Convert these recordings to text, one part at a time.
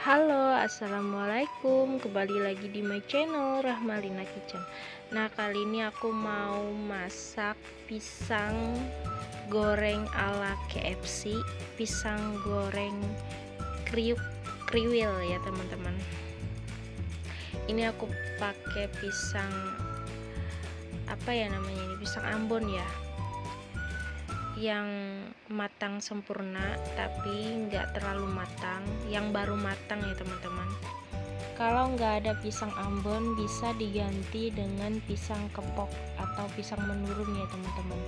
Halo, assalamualaikum. Kembali lagi di my channel Rahmalina Kitchen. Nah, kali ini aku mau masak pisang goreng ala KFC, pisang goreng kriwil ya teman-teman. Ini aku pakai pisang apa ya namanya ini, pisang Ambon ya, yang matang sempurna tapi nggak terlalu matang, yang baru matang ya teman-teman. Kalau nggak ada pisang Ambon bisa diganti dengan pisang kepok atau pisang menurun ya teman-teman.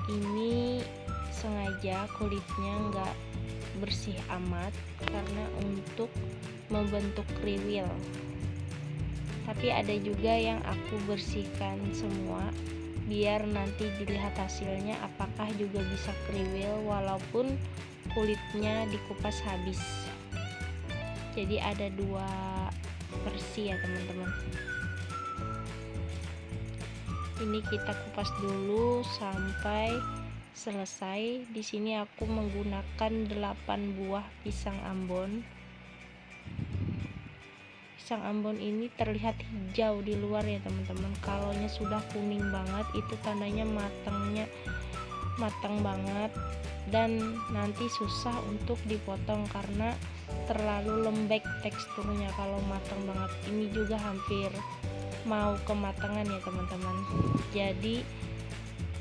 Ini sengaja kulitnya nggak bersih amat karena untuk membentuk kriwil, tapi ada juga yang aku bersihkan semua biar nanti dilihat hasilnya apakah juga bisa kriwil walaupun kulitnya dikupas habis. Jadi ada dua versi ya teman-teman. Ini kita kupas dulu sampai selesai. Di sini aku menggunakan 8 buah pisang Ambon. Pisang Ambon ini terlihat hijau di luar ya teman-teman. Kalaunya sudah kuning banget itu tandanya matang banget, dan nanti susah untuk dipotong karena terlalu lembek teksturnya kalau matang banget. Ini juga hampir mau kematangan ya teman-teman. Jadi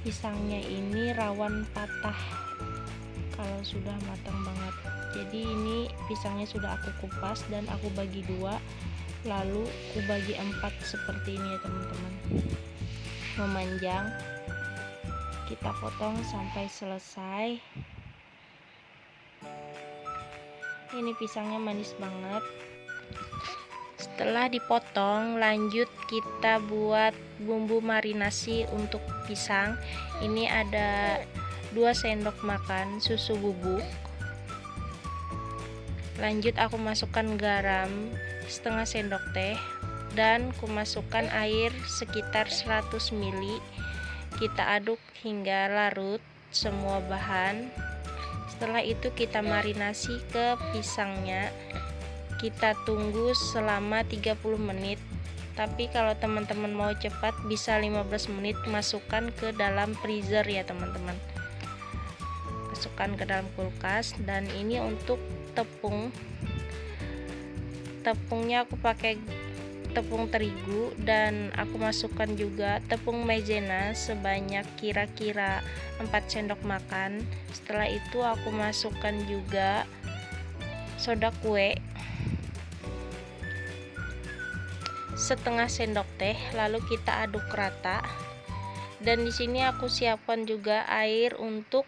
pisangnya ini rawan patah kalau sudah matang banget. Jadi ini pisangnya sudah aku kupas dan aku bagi dua, lalu aku bagi 4 seperti ini ya teman-teman, memanjang. Kita potong sampai selesai. Ini pisangnya manis banget. Setelah dipotong, lanjut kita buat bumbu marinasi untuk pisang. Ini ada 2 sendok makan susu bubuk. Lanjut aku masukkan garam setengah sendok teh dan aku masukkan air sekitar 100 ml. Kita aduk hingga larut semua bahan. Setelah itu kita marinasi ke pisangnya. Kita tunggu selama 30 menit. Tapi kalau teman-teman mau cepat bisa 15 menit, masukkan ke dalam freezer ya teman-teman. Masukkan ke dalam kulkas. Dan ini untuk tepungnya aku pakai tepung terigu, dan aku masukkan juga tepung maizena sebanyak kira-kira 4 sendok makan. Setelah itu aku masukkan juga soda kue setengah sendok teh, lalu kita aduk rata. Dan di sini aku siapkan juga air untuk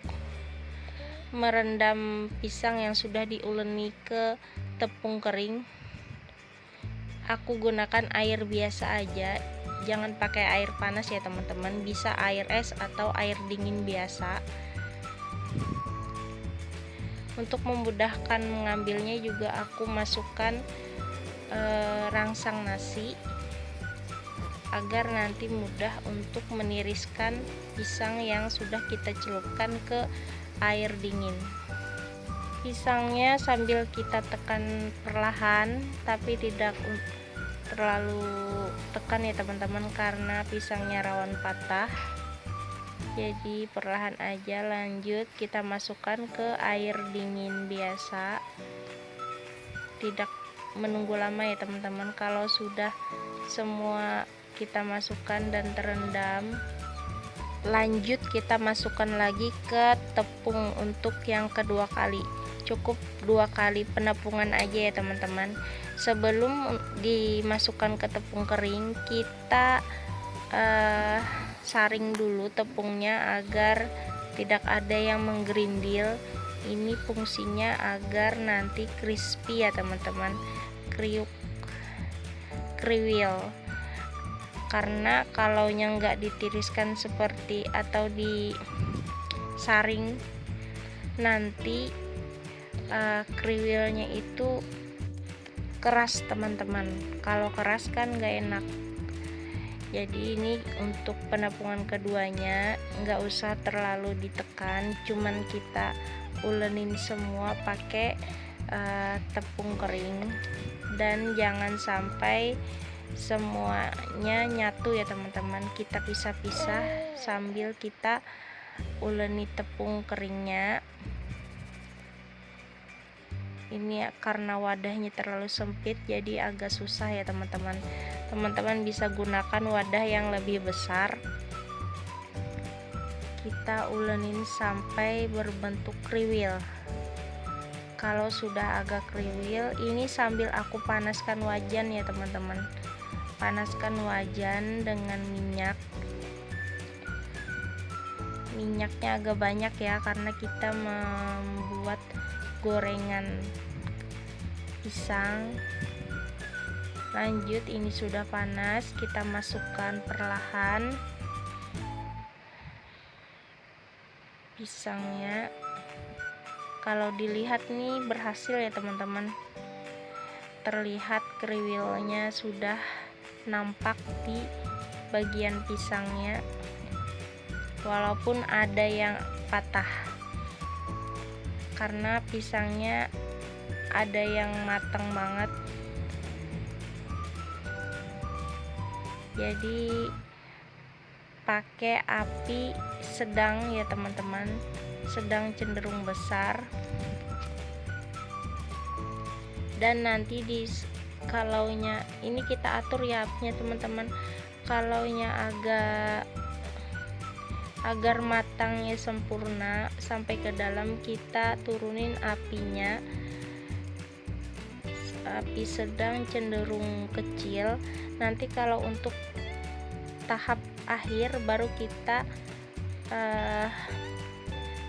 merendam pisang yang sudah diuleni ke tepung kering. Aku gunakan air biasa aja, jangan pakai air panas ya teman-teman, bisa air es atau air dingin biasa. Untuk memudahkan mengambilnya juga aku masukkan rangsang nasi agar nanti mudah untuk meniriskan pisang yang sudah kita celupkan ke air dingin. Pisangnya sambil kita tekan perlahan, tapi tidak terlalu tekan ya teman-teman karena pisangnya rawan patah. Jadi perlahan aja. Lanjut kita masukkan ke air dingin biasa, tidak menunggu lama ya teman-teman. Kalau sudah semua kita masukkan dan terendam, lanjut kita masukkan lagi ke tepung untuk yang kedua kali. Cukup 2 kali penepungan aja ya teman-teman. Sebelum dimasukkan ke tepung kering, kita saring dulu tepungnya agar tidak ada yang menggerindil. Ini fungsinya agar nanti crispy ya teman-teman, kriwil. Karena kalau nggak ditiriskan seperti atau disaring, nanti kriwilnya itu keras teman-teman. Kalau keras kan nggak enak. Jadi ini untuk penepungan keduanya nggak usah terlalu ditekan, cuman kita ulenin semua pakai tepung kering, dan jangan sampai semuanya nyatu ya teman-teman. Kita pisah-pisah sambil kita uleni tepung keringnya. Ini karena wadahnya terlalu sempit jadi agak susah ya teman-teman. Teman-teman bisa gunakan wadah yang lebih besar. Kita ulenin sampai berbentuk kriwil. Kalau sudah agak kriwil, ini sambil aku panaskan wajan ya teman-teman. Panaskan wajan dengan minyak. Minyaknya agak banyak ya, karena kita membuat gorengan pisang. Lanjut, ini sudah panas, kita masukkan perlahan pisangnya. Kalau dilihat nih berhasil ya teman-teman, terlihat kriwilnya sudah nampak di bagian pisangnya, walaupun ada yang patah karena pisangnya ada yang matang banget. Jadi pakai api sedang ya teman-teman, sedang cenderung besar. Dan nanti kalaunya ini kita atur ya apinya teman-teman. Kalaunya agar matangnya sempurna sampai ke dalam, kita turunin apinya, api sedang cenderung kecil. Nanti kalau untuk tahap akhir baru kita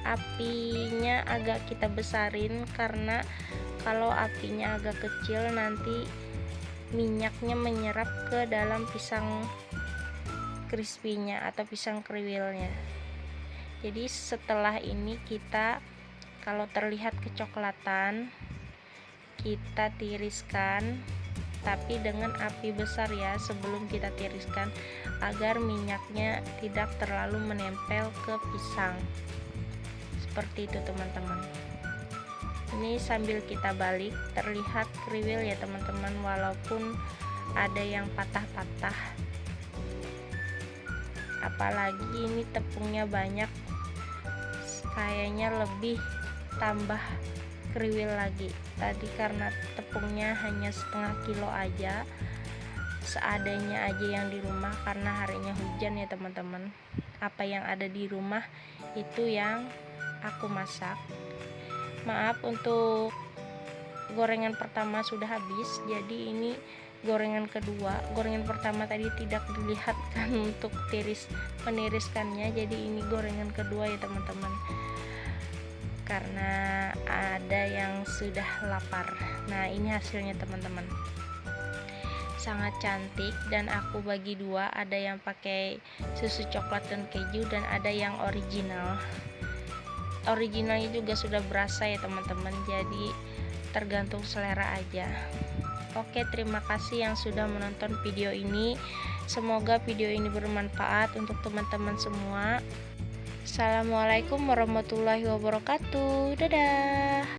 apinya agak kita besarin, karena kalau apinya agak kecil nanti minyaknya menyerap ke dalam pisang crispy-nya atau pisang kriwilnya. Jadi setelah ini kita, kalau terlihat kecoklatan, kita tiriskan, tapi dengan api besar ya sebelum kita tiriskan, agar minyaknya tidak terlalu menempel ke pisang. Seperti itu teman-teman. Ini sambil kita balik, terlihat kriwil ya teman-teman, walaupun ada yang patah-patah. Apalagi ini tepungnya banyak, kayaknya lebih tambah kriwil lagi. Tadi karena tepungnya hanya setengah kilo aja, seadanya aja yang di rumah, karena harinya hujan ya teman-teman. Apa yang ada di rumah itu yang aku masak. Maaf, untuk gorengan pertama sudah habis, jadi ini gorengan kedua. Gorengan pertama tadi tidak dilihatkan untuk meniriskannya, jadi ini gorengan kedua ya teman-teman, karena ada yang sudah lapar. Nah, ini hasilnya teman-teman, sangat cantik, dan aku bagi dua, ada yang pakai susu coklat dan keju, dan ada yang originalnya juga sudah berasa ya teman-teman, jadi tergantung selera aja. Oke, terima kasih yang sudah menonton video ini. Semoga video ini bermanfaat untuk teman-teman semua. Assalamualaikum warahmatullahi wabarakatuh. Dadah.